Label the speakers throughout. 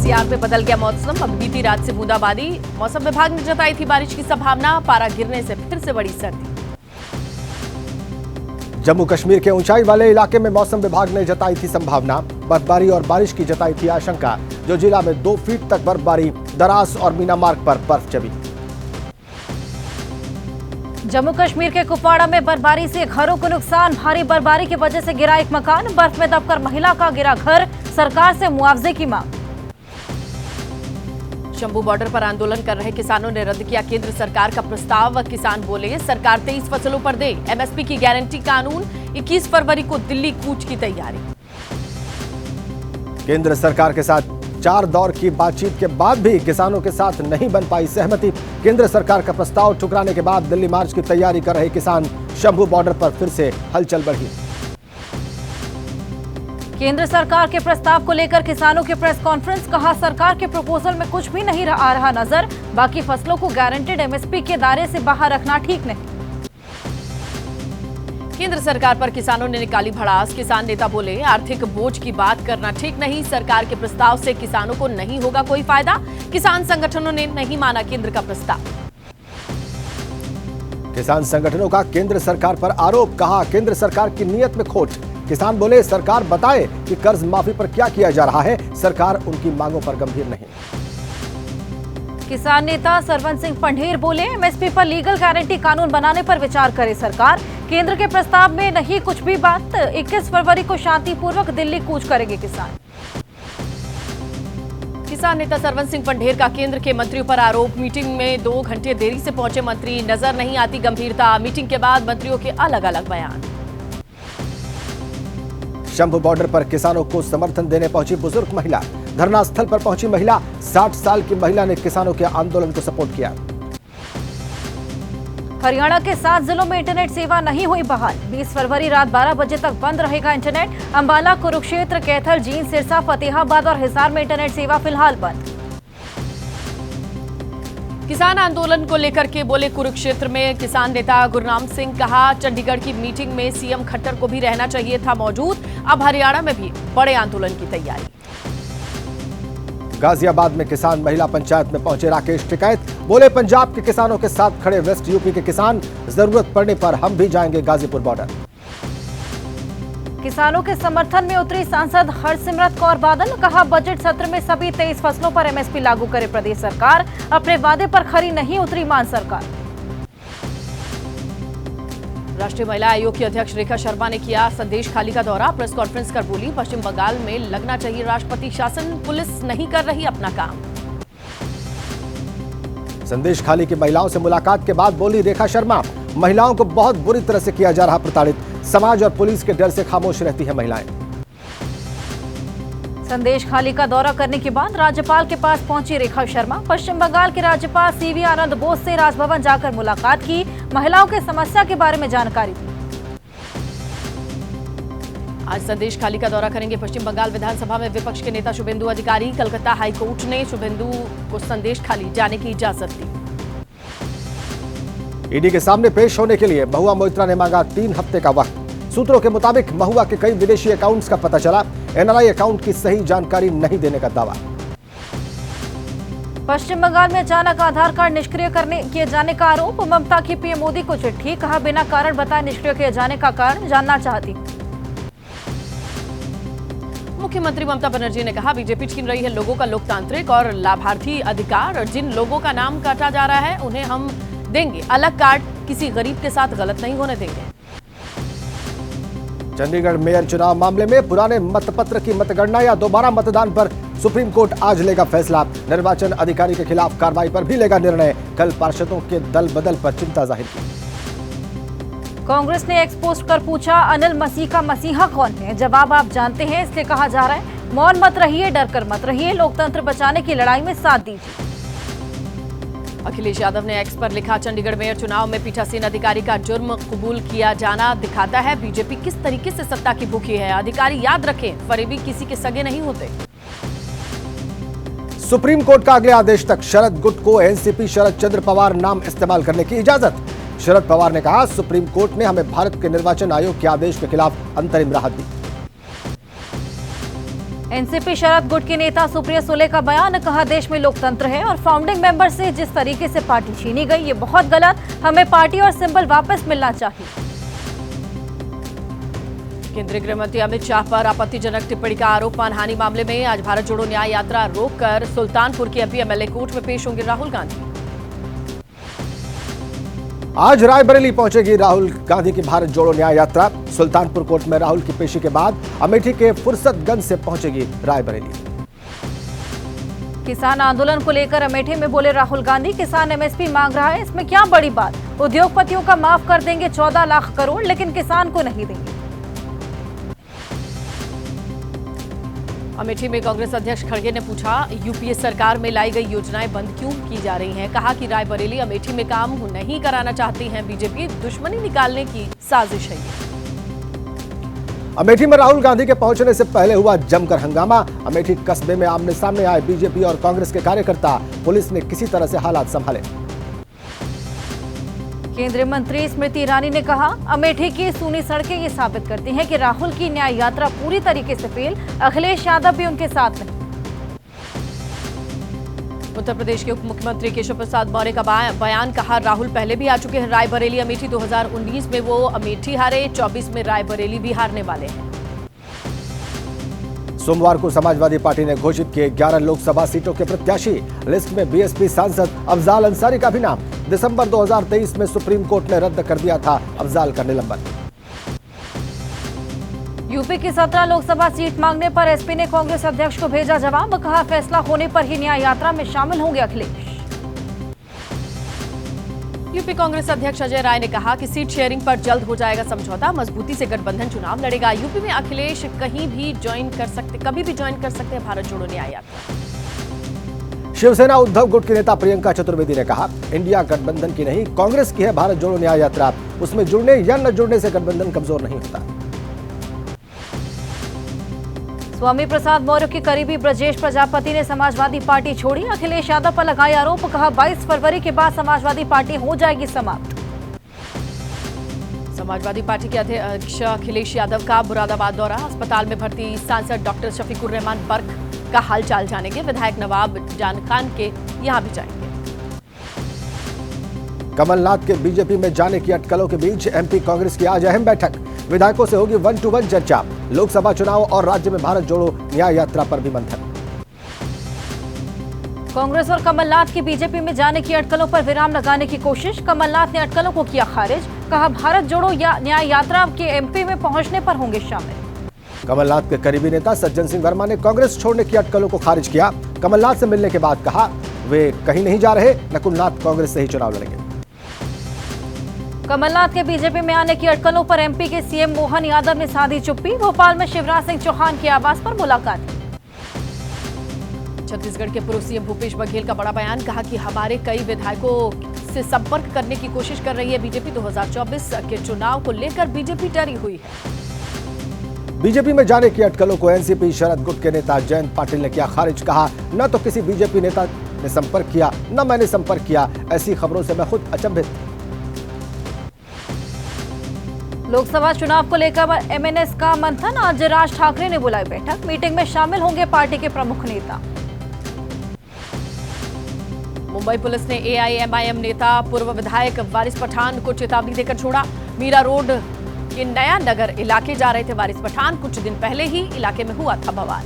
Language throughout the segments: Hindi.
Speaker 1: एनसीआर में बदल गया मौसम। अब बीती रात से बूंदाबांदी। मौसम विभाग ने जताई थी बारिश की संभावना। पारा गिरने से फिर से बढ़ी सर्दी।
Speaker 2: जम्मू कश्मीर के ऊंचाई वाले इलाके में मौसम विभाग ने जताई थी संभावना। बर्फबारी और बारिश की जताई थी आशंका। जो जिला में 2 फीट तक बर्फबारी। दरास और मीना मार्ग पर बर्फ जमी।
Speaker 3: जम्मू कश्मीर के कुपवाड़ा में बर्फबारी से घरों को नुकसान। भारी बर्फबारी की वजह से गिरा एक मकान। बर्फ में दबकर महिला का गिरा घर। सरकार से मुआवजे की मांग।
Speaker 1: शंभू बॉर्डर पर आंदोलन कर रहे किसानों ने रद्द किया केंद्र सरकार का प्रस्ताव। किसान बोले सरकार 23 फसलों पर दे एमएसपी की गारंटी। कानून 21 फरवरी को दिल्ली कूच की तैयारी।
Speaker 2: केंद्र सरकार के साथ 4 दौर की बातचीत के बाद भी किसानों के साथ नहीं बन पाई सहमति। केंद्र सरकार का प्रस्ताव ठुकराने के बाद दिल्ली मार्च की तैयारी कर रहे किसान। शंभू बॉर्डर पर फिर से हलचल बढ़ी।
Speaker 3: केंद्र सरकार के प्रस्ताव को लेकर किसानों की प्रेस कॉन्फ्रेंस। कहा सरकार के प्रपोजल में कुछ भी नहीं आ रहा नजर। बाकी फसलों को गारंटेड एमएसपी के दायरे से बाहर रखना ठीक नहीं।
Speaker 1: केंद्र सरकार पर किसानों ने निकाली भड़ास। किसान नेता बोले आर्थिक बोझ की बात करना ठीक नहीं। सरकार के प्रस्ताव से किसानों को नहीं होगा कोई फायदा। किसान संगठनों ने नहीं माना केंद्र का प्रस्ताव।
Speaker 2: किसान संगठनों का केंद्र सरकार पर आरोप। कहा केंद्र सरकार की नीयत में खोट। किसान बोले सरकार बताए कि कर्ज माफी पर क्या किया जा रहा है। सरकार उनकी मांगों पर गंभीर नहीं।
Speaker 3: किसान नेता सरवन सिंह पंढेर बोले एमएसपी पर लीगल गारंटी कानून बनाने पर विचार करे सरकार। केंद्र के प्रस्ताव में नहीं कुछ भी बात। 21 फरवरी को शांतिपूर्वक दिल्ली कूच करेंगे किसान।
Speaker 1: किसान नेता सरवन सिंह पंढेर का केंद्र के मंत्रियों पर आरोप। मीटिंग में 2 घंटे देरी से पहुंचे मंत्री। नजर नहीं आती गंभीरता। मीटिंग के बाद मंत्रियों के अलग अलग बयान।
Speaker 2: शंभू बॉर्डर पर किसानों को समर्थन देने पहुंची बुजुर्ग महिला। धरना स्थल पर पहुंची महिला। 60 साल की महिला ने किसानों के आंदोलन को सपोर्ट किया।
Speaker 3: हरियाणा के 7 जिलों में इंटरनेट सेवा नहीं हुई बहाल। 20 फरवरी रात 12 बजे तक बंद रहेगा इंटरनेट। अंबाला, कुरुक्षेत्र, कैथल, जींद, सिरसा, फतेहाबाद और हिसार में इंटरनेट सेवा फिलहाल बंद।
Speaker 1: किसान आंदोलन को लेकर के बोले कुरुक्षेत्र में किसान नेता गुरनाम सिंह। कहा चंडीगढ़ की मीटिंग में सीएम खट्टर को भी रहना चाहिए था मौजूद। अब हरियाणा में भी बड़े आंदोलन की तैयारी।
Speaker 2: गाजियाबाद में किसान महिला पंचायत में पहुंचे राकेश टिकैत। बोले पंजाब के किसानों के साथ खड़े वेस्ट यूपी के किसान। जरूरत पड़ने पर हम भी जाएंगे गाजीपुर बॉर्डर।
Speaker 3: किसानों के समर्थन में उतरी सांसद हरसिमरत कौर बादल। कहा बजट सत्र में सभी 23 फसलों पर एमएसपी लागू करे प्रदेश सरकार। अपने वादे पर खरी नहीं उतरी मान सरकार।
Speaker 1: राष्ट्रीय महिला आयोग की अध्यक्ष रेखा शर्मा ने किया संदेश खाली का दौरा। प्रेस कॉन्फ्रेंस कर बोली पश्चिम बंगाल में लगना चाहिए राष्ट्रपति शासन। पुलिस नहीं कर रही अपना काम।
Speaker 2: संदेश खाली की महिलाओं से मुलाकात के बाद बोली रेखा शर्मा महिलाओं को बहुत बुरी तरह से किया जा रहा प्रताड़ित। समाज और पुलिस के डर से खामोश रहती है महिलाएं।
Speaker 3: संदेश खाली का दौरा करने के बाद राज्यपाल के पास पहुंची रेखा शर्मा। पश्चिम बंगाल के राज्यपाल सीवी आनंद बोस से राजभवन जाकर मुलाकात की। महिलाओं के समस्या के बारे में जानकारी दी।
Speaker 1: आज संदेश खाली का दौरा करेंगे पश्चिम बंगाल विधानसभा में विपक्ष के नेता शुभेंदु अधिकारी। कलकत्ता हाईकोर्ट ने शुभेंदु को संदेश खाली जाने की इजाजत दी।
Speaker 2: ईडी के सामने पेश होने के लिए महुआ मोइत्रा ने मांगा 3 हफ्ते का वक्त। सूत्रों के मुताबिक महुआ के कई विदेशी अकाउंट्स का पता चला। एनआरआई अकाउंट की सही जानकारी नहीं देने का दावा।
Speaker 3: पश्चिम बंगाल में अचानक आधार कार्ड निष्क्रिय किए जाने का आरोप। ममता की पीएम मोदी को चिट्ठी। कहा बिना कारण बताए निष्क्रिय किए जाने का कारण जानना चाहती।
Speaker 1: मुख्यमंत्री ममता बनर्जी ने कहा बीजेपी छीन रही है लोगों का लोकतांत्रिक और लाभार्थी अधिकार। जिन लोगों का नाम काटा जा रहा है उन्हें हम देंगे अलग कार्ड। किसी गरीब के साथ गलत नहीं होने देंगे।
Speaker 2: चंडीगढ़ मेयर चुनाव मामले में पुराने मतपत्र की मतगणना या दोबारा मतदान पर सुप्रीम कोर्ट आज लेगा फैसला। निर्वाचन अधिकारी के खिलाफ कार्रवाई पर भी लेगा निर्णय। कल पार्षदों के दल बदल पर चिंता जाहिर की।
Speaker 3: कांग्रेस ने एक्स पोस्ट कर पूछा अनिल मसीह का मसीहा कौन है। जवाब आप जानते हैं इसलिए कहा जा रहा है मौन मत रहिए, डर कर मत रहिए, लोकतंत्र बचाने की लड़ाई में साथ दीजिए।
Speaker 1: अखिलेश यादव ने एक्स पर लिखा चंडीगढ़ मेयर चुनाव में पीठासीन अधिकारी का जुर्म कबूल किया जाना दिखाता है बीजेपी किस तरीके से सत्ता की भूखी है। अधिकारी याद रखें फरेबी किसी के सगे नहीं होते।
Speaker 2: सुप्रीम कोर्ट का अगले आदेश तक शरद गुट को एनसीपी शरद चंद्र पवार नाम इस्तेमाल करने की इजाजत। शरद पवार ने कहा सुप्रीम कोर्ट ने हमें भारत के निर्वाचन आयोग के आदेश के खिलाफ अंतरिम राहत दी।
Speaker 3: एनसीपी शरद गुट के नेता सुप्रिया सुले का बयान, कहा देश में लोकतंत्र है और फाउंडिंग मेंबर से जिस तरीके से पार्टी छीनी गई ये बहुत गलत, हमें पार्टी और सिंबल वापस मिलना चाहिए।
Speaker 1: केंद्रीय गृह मंत्री अमित शाह पर आपत्तिजनक टिप्पणी का आरोप, मानहानि मामले में आज भारत जोड़ो न्याय यात्रा रोककर सुल्तानपुर के एमपी एमएलए कोर्ट में पेश होंगे राहुल गांधी।
Speaker 2: आज रायबरेली पहुंचेगी राहुल गांधी की भारत जोड़ो न्याय यात्रा। सुल्तानपुर कोर्ट में राहुल की पेशी के बाद अमेठी के फुर्सतगंज से पहुंचेगी रायबरेली।
Speaker 3: किसान आंदोलन को लेकर अमेठी में बोले राहुल गांधी, किसान एमएसपी मांग रहा है, इसमें क्या बड़ी बात, उद्योगपतियों का माफ कर देंगे 14 लाख करोड़, लेकिन किसान को नहीं देंगे।
Speaker 1: अमेठी में कांग्रेस अध्यक्ष खड़गे ने पूछा, यूपीए सरकार में लाई गई योजनाएं बंद क्यों की जा रही हैं। कहा कि रायबरेली अमेठी में काम नहीं कराना चाहती हैं बीजेपी, दुश्मनी निकालने की साजिश है ये।
Speaker 2: अमेठी में राहुल गांधी के पहुंचने से पहले हुआ जमकर हंगामा। अमेठी कस्बे में आमने सामने आए बीजेपी और कांग्रेस के कार्यकर्ता, पुलिस ने किसी तरह से हालात संभाले।
Speaker 3: केंद्रीय मंत्री स्मृति ईरानी ने कहा, अमेठी की सूनी सड़कें ये साबित करती हैं कि राहुल की न्याय यात्रा पूरी तरीके से फेल, अखिलेश यादव भी उनके साथ नहीं।
Speaker 1: उत्तर प्रदेश के उप मुख्यमंत्री केशव प्रसाद मौर्य का बयान, कहा राहुल पहले भी आ चुके हैं रायबरेली अमेठी। 2019 में वो अमेठी हारे, 24 में रायबरेली भी हारने वाले हैं।
Speaker 2: सोमवार को समाजवादी पार्टी ने घोषित किए 11 लोकसभा सीटों के प्रत्याशी। लिस्ट में बीएसपी सांसद अफजाल अंसारी का भी नाम। दिसंबर 2023 में सुप्रीम कोर्ट ने रद्द कर दिया था अफजाल का निलंबन।
Speaker 3: यूपी की 17 लोकसभा सीट मांगने पर एसपी ने कांग्रेस अध्यक्ष को भेजा जवाब, कहा फैसला होने पर ही न्याय यात्रा में शामिल होंगे अखिलेश।
Speaker 1: यूपी कांग्रेस अध्यक्ष अजय राय ने कहा कि सीट शेयरिंग पर जल्द हो जाएगा समझौता, मजबूती से गठबंधन चुनाव लड़ेगा। यूपी में अखिलेश कभी भी ज्वाइन कर सकते हैं भारत जोड़ो न्याय यात्रा।
Speaker 2: शिवसेना उद्धव गुट के नेता प्रियंका चतुर्वेदी ने कहा, इंडिया गठबंधन की नहीं कांग्रेस की है भारत जोड़ो न्याय यात्रा, उसमें जुड़ने या न जुड़ने से गठबंधन कमजोर नहीं होता।
Speaker 3: स्वामी प्रसाद मौर्य के करीबी ब्रजेश प्रजापति ने समाजवादी पार्टी छोड़ी, अखिलेश यादव पर लगाए आरोप, कहा 22 फरवरी के बाद समाजवादी पार्टी हो जाएगी समाप्त।
Speaker 1: समाजवादी पार्टी के अध्यक्ष अखिलेश यादव का मुरादाबाद दौरा, अस्पताल में भर्ती सांसद डॉक्टर शफीकुर रहमान बर्क का हालचाल जानेंगे। विधायक नवाब जान खान के यहां भी जाएंगे।
Speaker 2: कमलनाथ के बीजेपी में जाने की अटकलों के बीच एमपी कांग्रेस की आज अहम बैठक। विधायकों से होगी 1-to-1 चर्चा। लोकसभा चुनाव और राज्य में भारत जोड़ो न्याय यात्रा पर भी मंथन।
Speaker 3: कांग्रेस और कमलनाथ की बीजेपी में जाने की अटकलों पर विराम लगाने की कोशिश, कमलनाथ ने अटकलों को किया खारिज, कहा भारत जोड़ो न्याय यात्रा के एमपी में पहुंचने पर होंगे शामिल।
Speaker 2: कमलनाथ के करीबी नेता सज्जन सिंह वर्मा ने कांग्रेस छोड़ने की अटकलों को खारिज किया। कमलनाथ से मिलने के बाद कहा, वे कहीं नहीं जा रहे, नकुलनाथ कांग्रेस से ही चुनाव लड़ेंगे।
Speaker 3: कमलनाथ के बीजेपी में आने की अटकलों पर एमपी के सीएम मोहन यादव ने साधी चुप्पी, भोपाल में शिवराज सिंह चौहान के आवास पर मुलाकात।
Speaker 1: छत्तीसगढ़ के पूर्व सीएम भूपेश बघेल का बड़ा बयान, कहा कि हमारे कई विधायकों से संपर्क करने की कोशिश कर रही है बीजेपी। 2024 के चुनाव को लेकर बीजेपी डरी हुई है।
Speaker 2: बीजेपी में जाने की अटकलों को एनसीपी शरद गुट के नेता जयंत पाटिल ने किया खारिज। कहा, न तो किसी बीजेपी नेता ने संपर्क किया, न मैंने संपर्क किया, ऐसी खबरों से मैं खुद अचंभित।
Speaker 3: लोकसभा चुनाव को लेकर एमएनएस का मंथन, आज राज ठाकरे ने बुलाई बैठक, मीटिंग में शामिल होंगे पार्टी के प्रमुख नेता।
Speaker 1: मुंबई पुलिस ने एआईएमआईएम नेता पूर्व विधायक वारिस पठान को चेतावनी देकर छोड़ा। मीरा रोड के नया नगर इलाके जा रहे थे वारिस पठान, कुछ दिन पहले ही इलाके में हुआ था बवाल।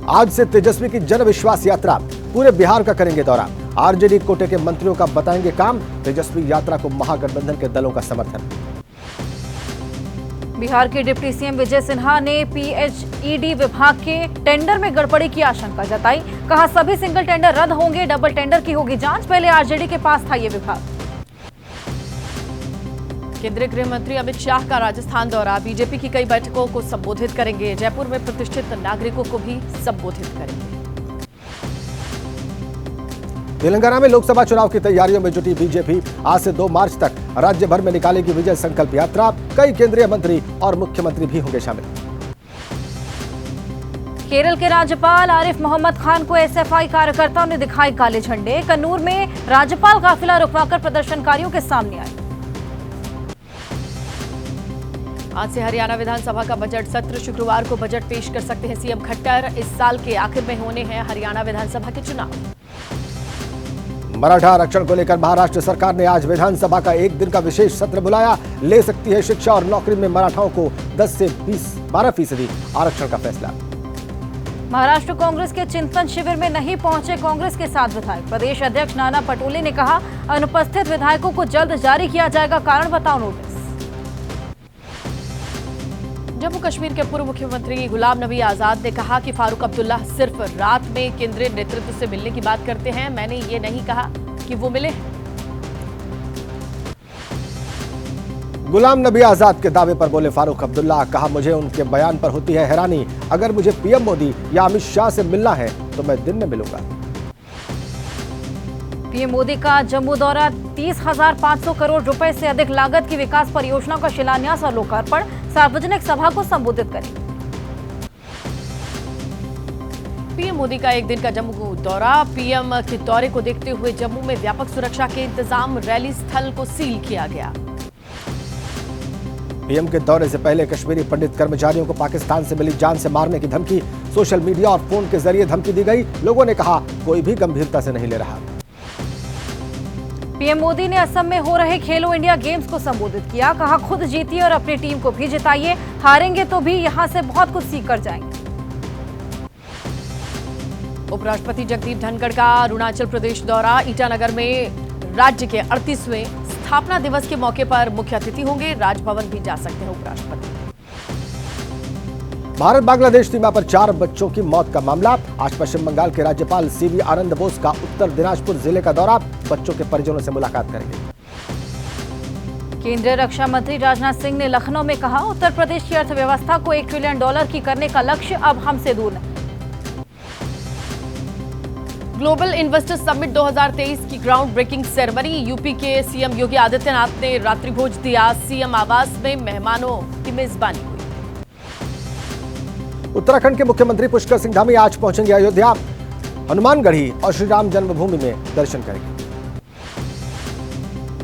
Speaker 2: आज से तेजस्वी की जन विश्वास यात्रा, पूरे बिहार का करेंगे दौरा। आरजेडी कोटे के मंत्रियों का बताएंगे काम। तेजस्वी यात्रा को महागठबंधन के दलों का समर्थन।
Speaker 3: बिहार के डिप्टी सीएम विजय सिन्हा ने पीएचईडी विभाग के टेंडर में गड़बड़ी की आशंका जताई, कहा सभी सिंगल टेंडर रद्द होंगे, डबल टेंडर की होगी जांच, पहले आरजेडी के पास था ये विभाग।
Speaker 1: केंद्रीय गृह मंत्री अमित शाह का राजस्थान दौरा, बीजेपी की कई बैठकों को संबोधित करेंगे। जयपुर में प्रतिष्ठित नागरिकों को भी संबोधित करेंगे।
Speaker 2: तेलंगाना में लोकसभा चुनाव की तैयारियों में जुटी बीजेपी आज से 2 मार्च तक राज्य भर में निकालेगी विजय संकल्प यात्रा। कई केंद्रीय मंत्री और मुख्यमंत्री भी होंगे शामिल।
Speaker 3: केरल के राज्यपाल आरिफ मोहम्मद खान को एसएफआई कार्यकर्ताओं ने दिखाए काले झंडे। कन्नूर में राज्यपाल काफिला रुकवाकर प्रदर्शनकारियों के सामने आए।
Speaker 1: आज से हरियाणा विधानसभा का बजट सत्र। शुक्रवार को बजट पेश कर सकते हैं सीएम खट्टर। इस साल के आखिर में होने हैं हरियाणा विधानसभा के चुनाव।
Speaker 2: मराठा आरक्षण को लेकर महाराष्ट्र सरकार ने आज विधानसभा का एक दिन का विशेष सत्र बुलाया। ले सकती है शिक्षा और नौकरी में मराठाओं को 10 से 12% आरक्षण का फैसला।
Speaker 3: महाराष्ट्र कांग्रेस के चिंतन शिविर में नहीं पहुंचे कांग्रेस के 7 विधायक। प्रदेश अध्यक्ष नाना पटोले ने कहा, अनुपस्थित विधायकों को जल्द जारी किया जाएगा कारण बताओ नोटिस।
Speaker 1: जम्मू कश्मीर के पूर्व मुख्यमंत्री गुलाम नबी आजाद ने कहा कि फारूक अब्दुल्ला सिर्फ रात में केंद्रीय नेतृत्व से मिलने की बात करते हैं। मैंने ये नहीं कहा कि वो मिले हैं।
Speaker 2: गुलाम नबी आजाद के दावे पर बोले फारूक अब्दुल्ला, कहा मुझे उनके बयान पर होती है हैरानी। अगर मुझे पीएम मोदी या अमित शाह से मिलना है तो मैं दिन में मिलूंगा।
Speaker 3: पीएम मोदी का जम्मू दौरा, 30,500 करोड़ रुपए से अधिक लागत की विकास परियोजना का शिलान्यास और लोकार्पण। सार्वजनिक सभा को संबोधित करेंगे।
Speaker 1: पीएम मोदी का एक दिन का जम्मू दौरा। पीएम के दौरे को देखते हुए जम्मू में व्यापक सुरक्षा के इंतजाम। रैली स्थल को सील किया गया।
Speaker 2: पीएम के दौरे से पहले कश्मीरी पंडित कर्मचारियों को पाकिस्तान से मिली जान से मारने की धमकी। सोशल मीडिया और फोन के जरिए धमकी दी गई। लोगों ने कहा कोई भी गंभीरता से नहीं ले रहा।
Speaker 3: पीएम मोदी ने असम में हो रहे खेलो इंडिया गेम्स को संबोधित किया। कहा, खुद जीतिए और अपनी टीम को भी जिताइए। हारेंगे तो भी यहां से बहुत कुछ सीख कर जाएंगे।
Speaker 1: उपराष्ट्रपति जगदीप धनखड़ का अरुणाचल प्रदेश दौरा। ईटानगर में राज्य के 38वें स्थापना दिवस के मौके पर मुख्य अतिथि होंगे। राजभवन भी जा सकते हैं उपराष्ट्रपति।
Speaker 2: भारत बांग्लादेश सीमा पर 4 बच्चों की मौत का मामला। आज पश्चिम बंगाल के राज्यपाल सीवी आनंद बोस का उत्तर दिनाजपुर जिले का दौरा। बच्चों के परिजनों से मुलाकात करेंगे।
Speaker 3: केंद्रीय रक्षा मंत्री राजनाथ सिंह ने लखनऊ में कहा, उत्तर प्रदेश की अर्थव्यवस्था को $1 ट्रिलियन की करने का लक्ष्य अब हमसे दूर नहीं।
Speaker 1: ग्लोबल इन्वेस्टर समिट 2023 की ग्राउंड ब्रेकिंग सेरेमनी। यूपी के सीएम योगी आदित्यनाथ ने रात्रि भोज दिया। सीएम आवास में मेहमानों की मेजबानी हुई।
Speaker 2: उत्तराखंड के मुख्यमंत्री पुष्कर सिंह धामी आज पहुंचेंगे अयोध्या। हनुमानगढ़ी और श्री राम जन्मभूमि में दर्शन करेंगे।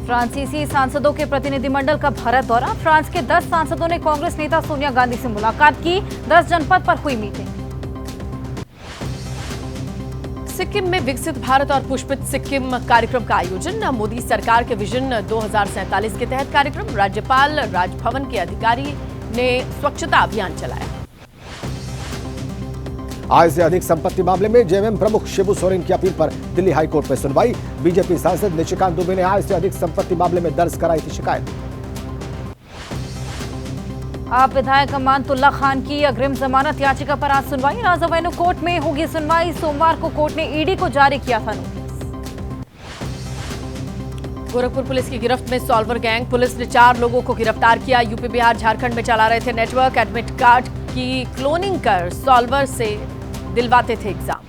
Speaker 3: फ्रांसीसी सांसदों के प्रतिनिधिमंडल का भारत दौरा। फ्रांस के 10 सांसदों ने कांग्रेस नेता सोनिया गांधी से मुलाकात की। 10 जनपद पर हुई मीटिंग।
Speaker 1: सिक्किम में विकसित भारत और पुष्पित सिक्किम कार्यक्रम का आयोजन। मोदी सरकार के विजन 2047 के तहत कार्यक्रम। राज्यपाल राजभवन के अधिकारी ने स्वच्छता अभियान चलाया।
Speaker 2: आय से अधिक संपत्ति मामले में जेएमएम प्रमुख शिबू सोरेन की अपील पर दिल्ली हाईकोर्ट में सुनवाई। बीजेपी सांसद निशिकांत दुबे ने आय से अधिक संपत्ति मामले में दर्ज कराई थी शिकायत।
Speaker 3: आप विधायक अमानतुल्लाह खान की अग्रिम जमानत याचिका पर आज सुनवाई। राज एवेन्यू कोर्ट में होगी सुनवाई। सोमवार को कोर्ट ने ईडी को जारी किया था नोटिस।
Speaker 1: गोरखपुर पुलिस की गिरफ्त में सॉल्वर गैंग। पुलिस ने 4 लोगों को गिरफ्तार किया। यूपी बिहार झारखंड में चला रहे थे नेटवर्क। एडमिट कार्ड की क्लोनिंग कर सॉल्वर से दिलवाते थे एग्जाम।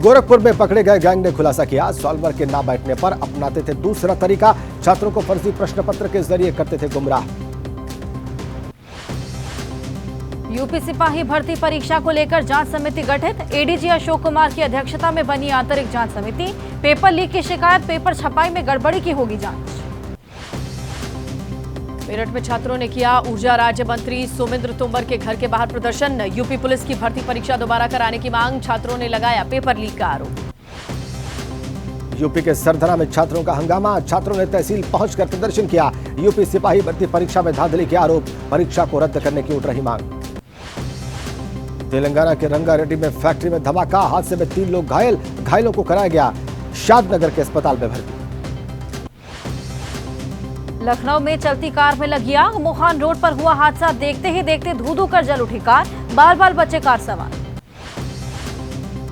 Speaker 2: गोरखपुर में पकड़े गए गैंग ने खुलासा किया, सॉल्वर के ना बैठने पर अपनाते थे दूसरा तरीका। छात्रों को फर्जी प्रश्न पत्र के जरिए करते थे गुमराह।
Speaker 3: यूपी सिपाही भर्ती परीक्षा को लेकर जांच समिति गठित। एडीजी अशोक कुमार की अध्यक्षता में बनी आंतरिक जांच समिति। पेपर लीक की शिकायत, पेपर छपाई में गड़बड़ी की होगी जांच।
Speaker 1: मेरठ में छात्रों ने किया ऊर्जा राज्य मंत्री सोमेंद्र तोमर के घर के बाहर प्रदर्शन। यूपी पुलिस की भर्ती परीक्षा दोबारा कराने की मांग। छात्रों ने लगाया पेपर लीक का आरोप।
Speaker 2: यूपी के सरधरा में छात्रों का हंगामा। छात्रों ने तहसील पहुंचकर प्रदर्शन किया। यूपी सिपाही भर्ती परीक्षा में धांधली के आरोप। परीक्षा को रद्द करने की उठ रही मांग। तेलंगाना के रंगारेड्डी में फैक्ट्री में धमाका। हादसे में 3 लोग घायल। घायलों को कराया गया शादनगर के अस्पताल में भर्ती।
Speaker 3: लखनऊ में चलती कार में लगी आग। मोहान रोड पर हुआ हादसा। देखते ही देखते धू धू कर जल उठी कार। बाल बाल बचे कार सवार।